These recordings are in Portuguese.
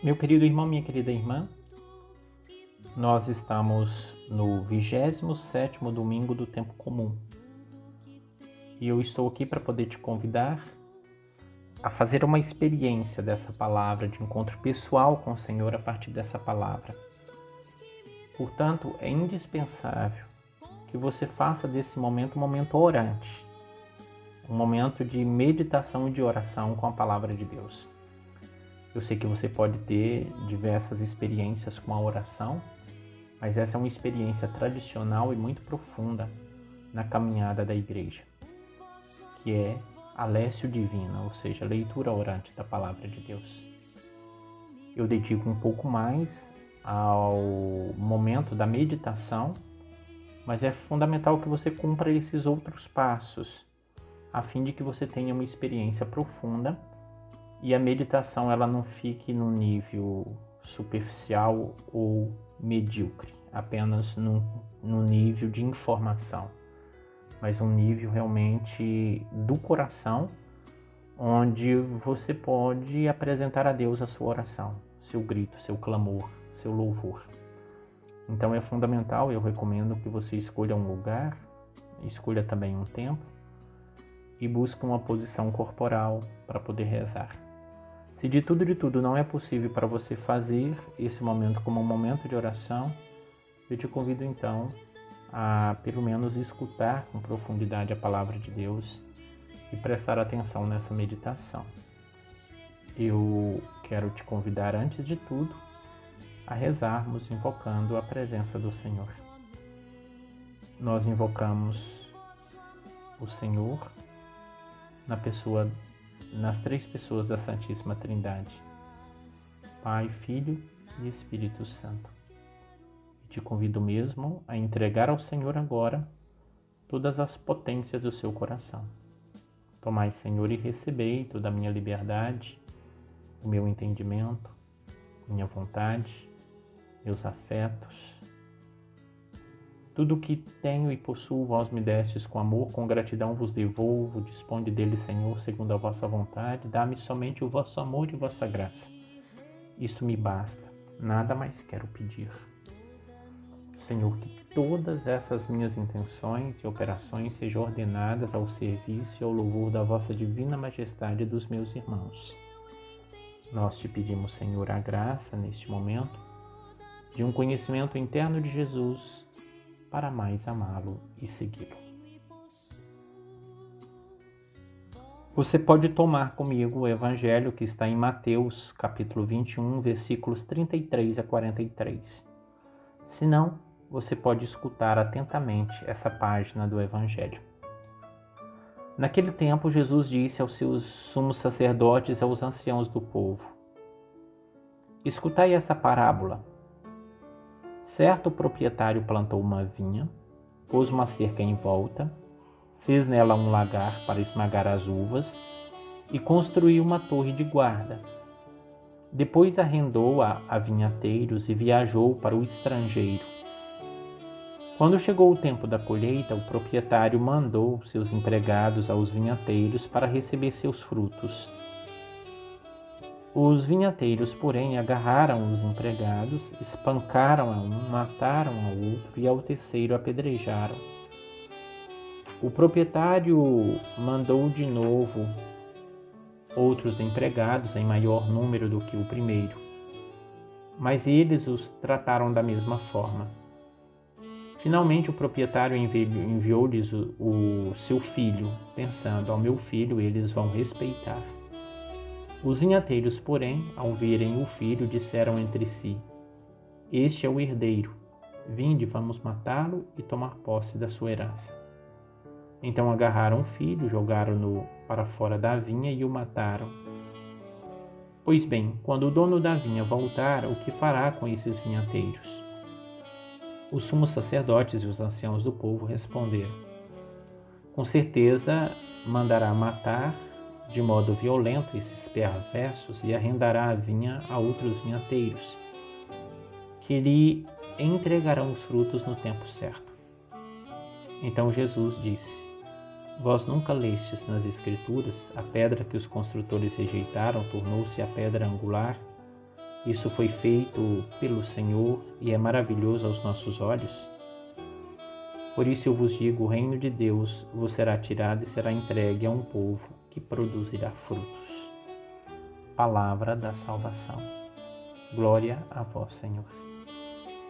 Meu querido irmão, minha querida irmã, nós estamos no 27º domingo do tempo comum. E eu estou aqui para poder te convidar a fazer uma experiência dessa palavra, de encontro pessoal com o Senhor a partir dessa palavra. Portanto, é indispensável que você faça desse momento um momento orante, um momento de meditação e de oração com a palavra de Deus. Eu sei que você pode ter diversas experiências com a oração, mas essa é uma experiência tradicional e muito profunda na caminhada da igreja, que é a lécio divina, ou seja, a leitura orante da palavra de Deus. Eu dedico um pouco mais ao momento da meditação, mas é fundamental que você cumpra esses outros passos, a fim de que você tenha uma experiência profunda e a meditação ela não fique no nível superficial ou medíocre, apenas no nível de informação, mas um nível realmente do coração, onde você pode apresentar a Deus a sua oração, seu grito, seu clamor, seu louvor. Então é fundamental, eu recomendo que você escolha um lugar, escolha também um tempo e busque uma posição corporal para poder rezar. Se de tudo não é possível para você fazer esse momento como um momento de oração, eu te convido então a pelo menos escutar com profundidade a palavra de Deus e prestar atenção nessa meditação. Eu quero te convidar, antes de tudo, a rezarmos invocando a presença do Senhor. Nós invocamos o Senhor nas três pessoas da Santíssima Trindade, Pai, Filho e Espírito Santo. E te convido mesmo a entregar ao Senhor agora todas as potências do seu coração. Tomai, Senhor, e recebei toda a minha liberdade, o meu entendimento, minha vontade, meus afetos. Tudo o que tenho e possuo, vós me destes com amor, com gratidão vos devolvo. Disponde dele, Senhor, segundo a vossa vontade. Dá-me somente o vosso amor e vossa graça. Isso me basta, nada mais quero pedir. Senhor, que todas essas minhas intenções e operações sejam ordenadas ao serviço e ao louvor da vossa divina majestade e dos meus irmãos. Nós te pedimos, Senhor, a graça, neste momento, de um conhecimento interno de Jesus, para mais amá-lo e segui-lo. Você pode tomar comigo o evangelho que está em Mateus, capítulo 21, versículos 33 a 43. Se não, você pode escutar atentamente essa página do evangelho. Naquele tempo, Jesus disse aos seus sumos sacerdotes e aos anciãos do povo: Escutai esta parábola. Certo proprietário plantou uma vinha, pôs uma cerca em volta, fez nela um lagar para esmagar as uvas e construiu uma torre de guarda. Depois arrendou-a a vinhateiros e viajou para o estrangeiro. Quando chegou o tempo da colheita, o proprietário mandou seus empregados aos vinhateiros para receber seus frutos. Os vinhateiros, porém, agarraram os empregados, espancaram a um, mataram ao outro e ao terceiro apedrejaram. O proprietário mandou de novo outros empregados em maior número do que o primeiro, mas eles os trataram da mesma forma. Finalmente, o proprietário enviou-lhes o seu filho, pensando: ao meu filho eles vão respeitar. Os vinhateiros, porém, ao verem o filho, disseram entre si: Este é o herdeiro. Vinde, vamos matá-lo e tomar posse da sua herança. Então agarraram o filho, jogaram-no para fora da vinha e o mataram. Pois bem, quando o dono da vinha voltar, o que fará com esses vinhateiros? Os sumos sacerdotes e os anciãos do povo responderam: Com certeza mandará matar de modo violento esses perversos e arrendará a vinha a outros vinhateiros, que lhe entregarão os frutos no tempo certo. Então Jesus disse: Vós nunca lestes nas Escrituras: a pedra que os construtores rejeitaram tornou-se a pedra angular. Isso foi feito pelo Senhor e é maravilhoso aos nossos olhos. Por isso eu vos digo, o reino de Deus vos será tirado e será entregue a um povo que produzirá frutos. Palavra da salvação. Glória a vós, Senhor.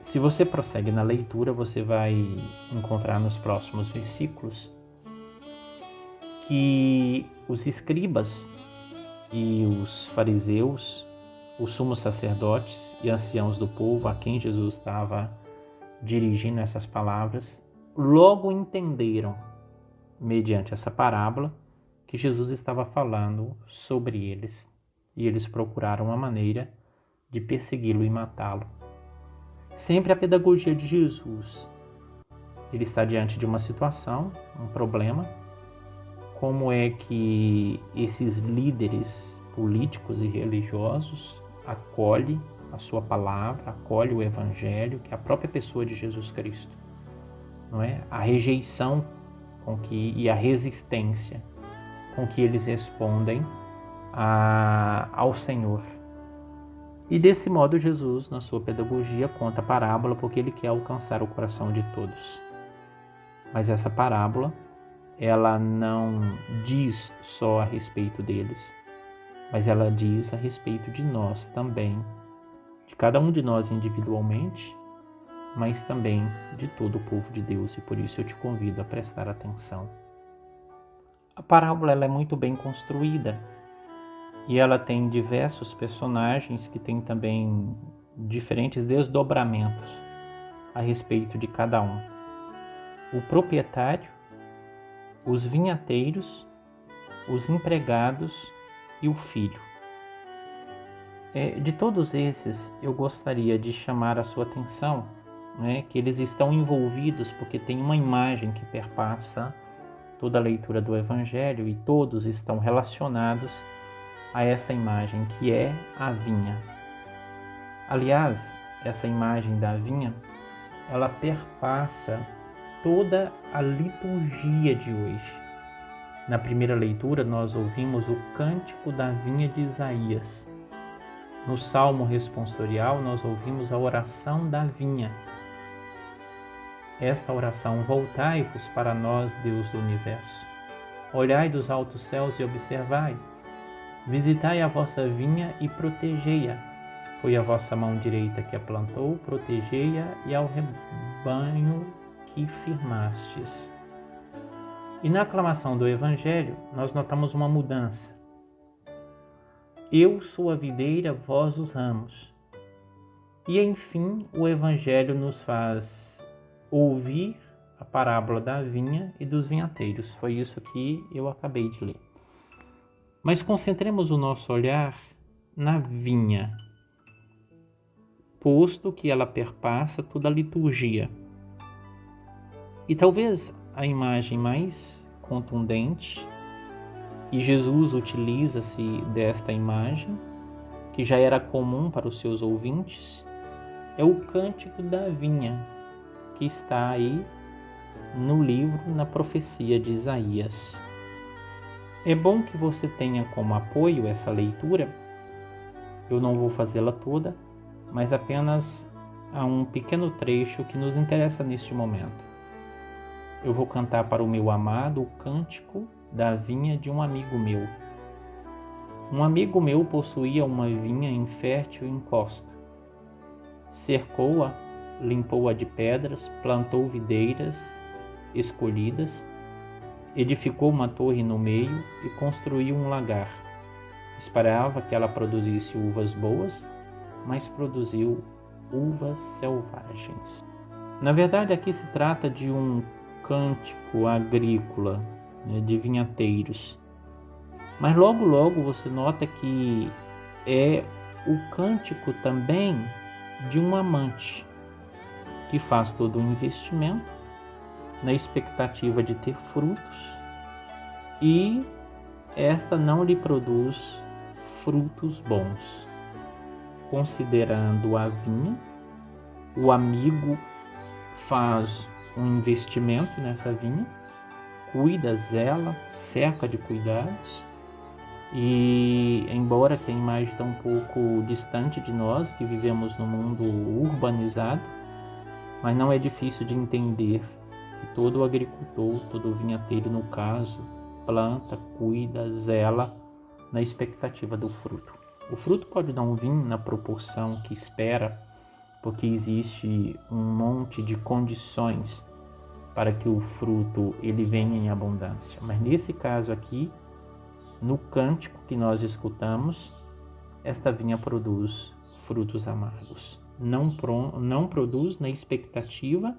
Se você prossegue na leitura, você vai encontrar nos próximos versículos que os escribas e os fariseus, os sumos sacerdotes e anciãos do povo a quem Jesus estava dirigindo essas palavras, logo entenderam, mediante essa parábola, que Jesus estava falando sobre eles, e eles procuraram uma maneira de persegui-lo e matá-lo. Sempre a pedagogia de Jesus. Ele está diante de uma situação, um problema. Como é que esses líderes políticos e religiosos acolhem a sua palavra, acolhem o Evangelho, que é a própria pessoa de Jesus Cristo, não é? A rejeição e a resistência com que eles respondem ao Senhor. E desse modo Jesus, na sua pedagogia, conta a parábola porque ele quer alcançar o coração de todos. Mas essa parábola, ela não diz só a respeito deles, mas ela diz a respeito de nós também, de cada um de nós individualmente, mas também de todo o povo de Deus, e por isso eu te convido a prestar atenção. A parábola ela é muito bem construída e ela tem diversos personagens que têm também diferentes desdobramentos a respeito de cada um. O proprietário, os vinhateiros, os empregados e o filho. De todos esses, eu gostaria de chamar a sua atenção, que eles estão envolvidos porque tem uma imagem que perpassa toda a leitura do Evangelho e todos estão relacionados a essa imagem que é a vinha. Aliás, essa imagem da vinha, ela perpassa toda a liturgia de hoje. Na primeira leitura, nós ouvimos o cântico da vinha de Isaías. No Salmo responsorial, nós ouvimos a oração da vinha. Esta oração: voltai-vos para nós, Deus do universo. Olhai dos altos céus e observai. Visitai a vossa vinha e protegei-a. Foi a vossa mão direita que a plantou, protegei-a e ao rebanho que firmastes. E na aclamação do Evangelho, nós notamos uma mudança. Eu sou a videira, vós os ramos. E enfim, o Evangelho nos faz ouvir a parábola da vinha e dos vinhateiros. Foi isso que eu acabei de ler. Mas concentremos o nosso olhar na vinha, posto que ela perpassa toda a liturgia. E talvez a imagem mais contundente, e Jesus utiliza-se desta imagem, que já era comum para os seus ouvintes, é o cântico da vinha, que está aí no livro, na profecia de Isaías. É bom que você tenha como apoio essa leitura. Eu não vou fazê-la toda, mas apenas há um pequeno trecho que nos interessa neste momento. Eu vou cantar para o meu amado o cântico da vinha de um amigo meu. Um amigo meu possuía uma vinha em fértil encosta. Cercou-a, limpou-a de pedras, plantou videiras escolhidas, edificou uma torre no meio e construiu um lagar. Esperava que ela produzisse uvas boas, mas produziu uvas selvagens. Na verdade, aqui se trata de um cântico agrícola, de vinhateiros. Mas logo você nota que é o cântico também de um amante que faz todo o investimento na expectativa de ter frutos e esta não lhe produz frutos bons. Considerando a vinha, o amigo faz um investimento nessa vinha, cuida, zela, cerca de cuidados, E embora que a imagem está um pouco distante de nós, que vivemos num mundo urbanizado, mas não é difícil de entender que todo agricultor, todo vinhateiro no caso, planta, cuida, zela na expectativa do fruto. O fruto pode não vir na proporção que espera, porque existe um monte de condições para que o fruto ele venha em abundância. Mas nesse caso aqui, no cântico que nós escutamos, esta vinha produz frutos amargos. Não produz na expectativa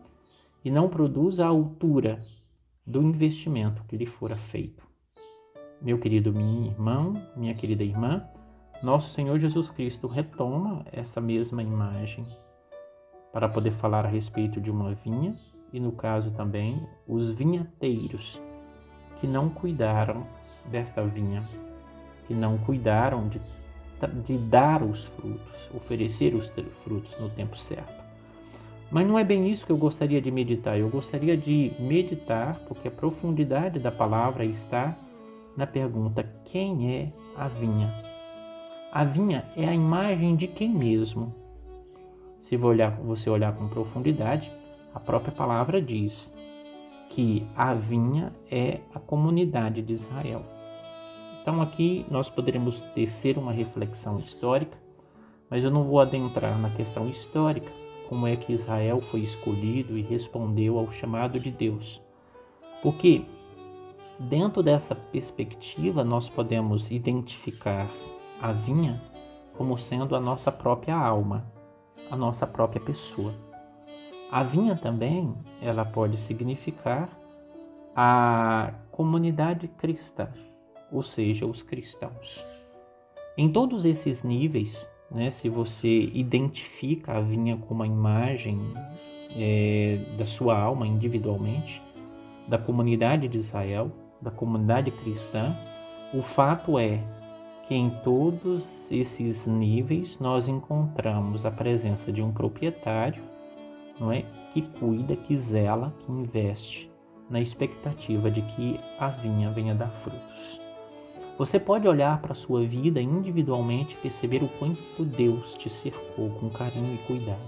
e não produz à altura do investimento que lhe fora feito. Meu querido minha irmão, minha querida irmã, nosso Senhor Jesus Cristo retoma essa mesma imagem para poder falar a respeito de uma vinha e, no caso também, os vinhateiros que não cuidaram desta vinha, que não cuidaram de dar os frutos, oferecer os frutos no tempo certo. Mas não é bem isso que eu gostaria de meditar. Eu gostaria de meditar, porque a profundidade da palavra está na pergunta: quem é a vinha? A vinha é a imagem de quem mesmo? Se você olhar com profundidade, a própria palavra diz que a vinha é a comunidade de Israel. Então aqui nós poderemos tecer uma reflexão histórica, mas eu não vou adentrar na questão histórica, como é que Israel foi escolhido e respondeu ao chamado de Deus. Porque dentro dessa perspectiva nós podemos identificar a vinha como sendo a nossa própria alma, a nossa própria pessoa. A vinha também, ela pode significar a comunidade cristã, ou seja, os cristãos. Em todos esses níveis, se você identifica a vinha como uma imagem da sua alma individualmente, da comunidade de Israel, da comunidade cristã, o fato é que em todos esses níveis nós encontramos a presença de um proprietário, que cuida, que zela, que investe na expectativa de que a vinha venha dar frutos. Você pode olhar para a sua vida individualmente e perceber o quanto Deus te cercou com carinho e cuidado.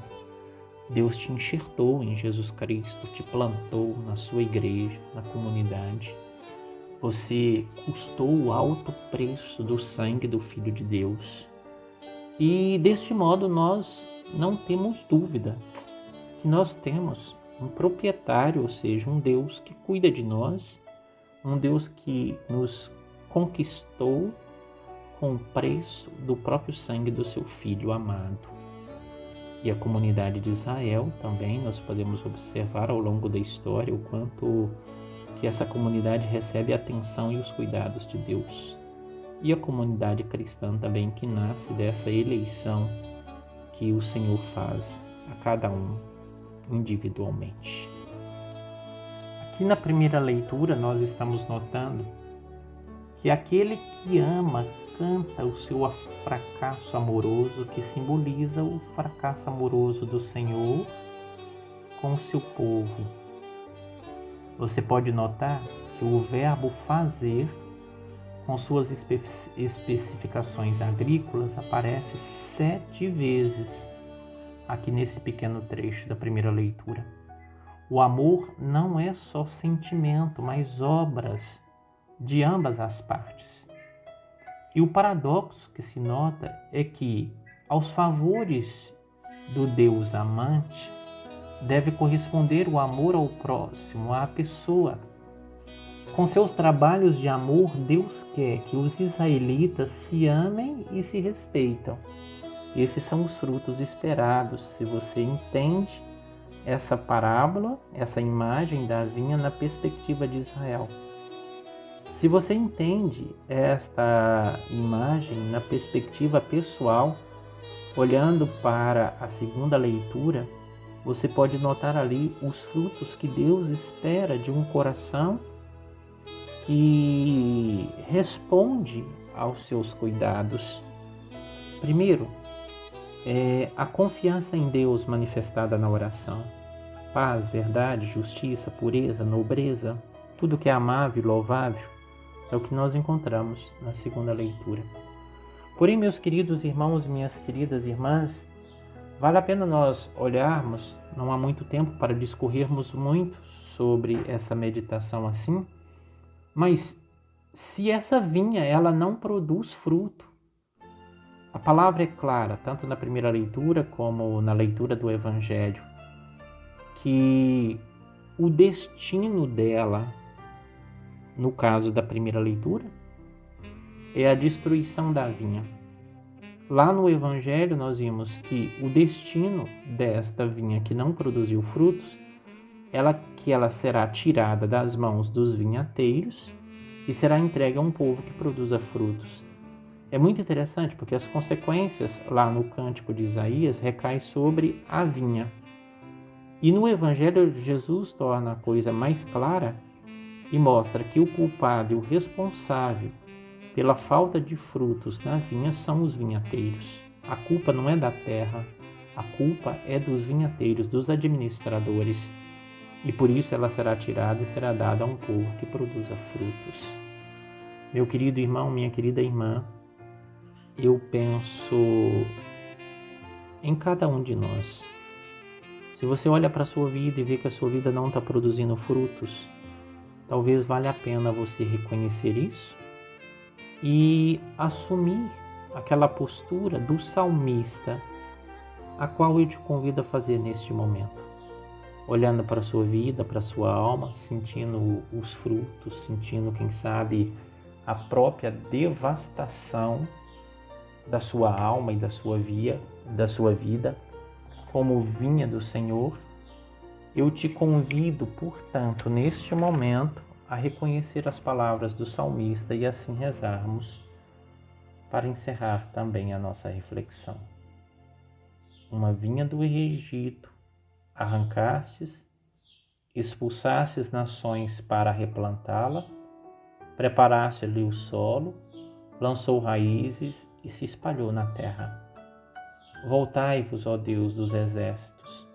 Deus te enxertou em Jesus Cristo, te plantou na sua igreja, na comunidade. Você custou o alto preço do sangue do Filho de Deus. E deste modo nós não temos dúvida que nós temos um proprietário, ou seja, um Deus que cuida de nós, um Deus que nos conquistou com o preço do próprio sangue do seu Filho amado. E a comunidade de Israel também nós podemos observar ao longo da história o quanto que essa comunidade recebe a atenção e os cuidados de Deus. E a comunidade cristã também, que nasce dessa eleição que o Senhor faz a cada um individualmente. Aqui na primeira leitura nós estamos notando que aquele que ama canta o seu fracasso amoroso, que simboliza o fracasso amoroso do Senhor com o seu povo. Você pode notar que o verbo fazer, com suas especificações agrícolas, aparece 7 vezes aqui nesse pequeno trecho da primeira leitura. O amor não é só sentimento, mas obras de ambas as partes. E o paradoxo que se nota é que aos favores do Deus amante deve corresponder o amor ao próximo, à pessoa. Com seus trabalhos de amor, Deus quer que os israelitas se amem e se respeitam. Esses são os frutos esperados, se você entende essa parábola, essa imagem da vinha na perspectiva de Israel. Se você entende esta imagem na perspectiva pessoal, olhando para a segunda leitura, você pode notar ali os frutos que Deus espera de um coração que responde aos seus cuidados. Primeiro, a confiança em Deus manifestada na oração. Paz, verdade, justiça, pureza, nobreza, tudo que é amável e louvável. É o que nós encontramos na segunda leitura. Porém, meus queridos irmãos e minhas queridas irmãs, vale a pena nós olharmos, não há muito tempo para discorrermos muito sobre essa meditação assim, mas se essa vinha ela não produz fruto, a palavra é clara, tanto na primeira leitura como na leitura do Evangelho, que o destino dela, no caso da primeira leitura, é a destruição da vinha. Lá no Evangelho nós vimos que o destino desta vinha que não produziu frutos, ela será tirada das mãos dos vinhateiros e será entregue a um povo que produza frutos. É muito interessante porque as consequências lá no Cântico de Isaías recaem sobre a vinha. E no Evangelho Jesus torna a coisa mais clara e mostra que o culpado e o responsável pela falta de frutos na vinha são os vinhateiros. A culpa não é da terra, a culpa é dos vinhateiros, dos administradores. E por isso ela será tirada e será dada a um povo que produza frutos. Meu querido irmão, minha querida irmã, eu penso em cada um de nós. Se você olha para a sua vida e vê que a sua vida não está produzindo frutos, talvez valha a pena você reconhecer isso e assumir aquela postura do salmista, a qual eu te convido a fazer neste momento. Olhando para a sua vida, para a sua alma, sentindo os frutos, sentindo, quem sabe, a própria devastação da sua alma e da sua vida, como vinha do Senhor, eu te convido, portanto, neste momento, a reconhecer as palavras do salmista e assim rezarmos para encerrar também a nossa reflexão. Uma vinha do Egito, arrancastes, expulsastes nações para replantá-la, preparaste-lhe o solo, lançou raízes e se espalhou na terra. Voltai-vos, ó Deus dos exércitos,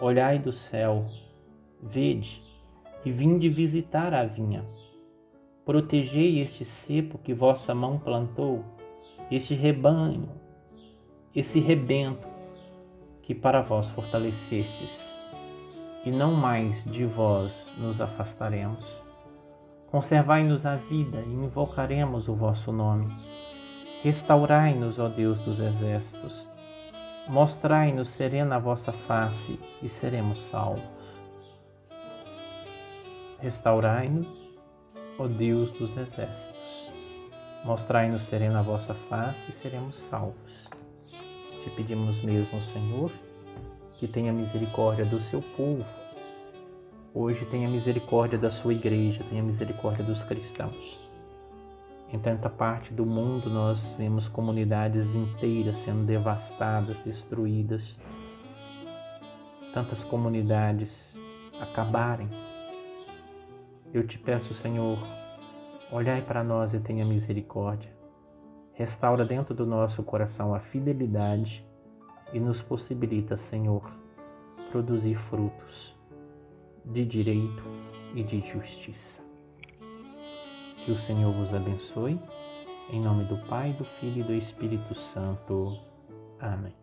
olhai do céu, vede, e vinde visitar a vinha. Protegei este cepo que vossa mão plantou, este rebanho, esse rebento que para vós fortalecestes, e não mais de vós nos afastaremos. Conservai-nos a vida e invocaremos o vosso nome. Restaurai-nos, ó Deus dos exércitos. Mostrai-nos serena a vossa face e seremos salvos. Restaurai-nos, ó Deus dos exércitos. Mostrai-nos serena a vossa face e seremos salvos. Te pedimos mesmo, Senhor, que tenha misericórdia do seu povo. Hoje tenha misericórdia da sua igreja, tenha misericórdia dos cristãos. Em tanta parte do mundo nós vemos comunidades inteiras sendo devastadas, destruídas. Tantas comunidades acabarem. Eu te peço, Senhor, olhai para nós e tenha misericórdia. Restaura dentro do nosso coração a fidelidade e nos possibilita, Senhor, produzir frutos de direito e de justiça. Que o Senhor vos abençoe, em nome do Pai, do Filho e do Espírito Santo. Amém.